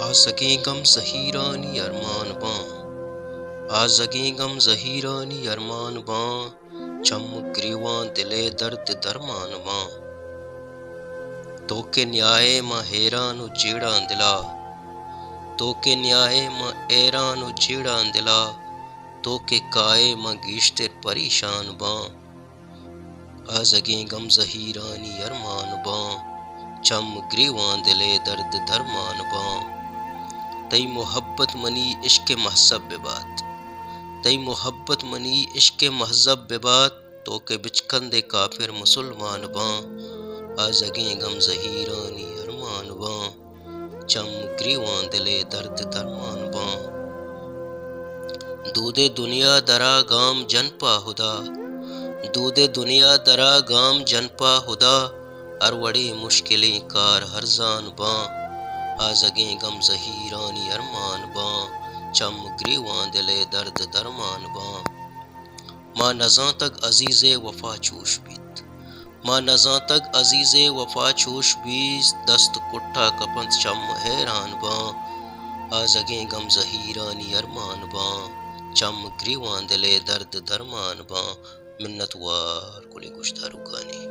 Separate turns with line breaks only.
آزگیں غم زہیرانی ارمان باں، آزگیں غم زہیرانی ارمان باں، چم گریواں دلے درد درمان باں، تو کہ نیائے ماں حیران و جیڑاں دلا، تو کہ نیائے ماں ایران و جیڑاں دلا، تو کہ کائے ماں گیشتر پریشان باں، آزگیں غم زہیرانی ارمان باں، چم گریواں دلے درد درمان باں، تئی محبت منی عشق مہذب ببات، تئی محبت منی عشق مہذب ببات، تو کہ بچکندے کافر مسلمان باں، آزگیں غم زہیرانی ارمان باں، چم گریواں دلے درد درمان باں، دود دنیا درا گام جنپا ہدا، دود دنیا درا گام جنپا ہدا، اروڑے مشکلیں کار ہرزان باں، آزگیں غم زہیرانی ارمان باں، چم گریواں دلے درد درمان باں، ماں نزاں تک عزیز وفا چوش بیت، ماں نزاں تک عزیز وفا چوش بیت، دست کٹھا کپنت چم حیران باں، آزگیں غم زہیرانی ارمان باں، چم گریواں دلے درد درمان باں، منت وار کلی گشتہ رکانی۔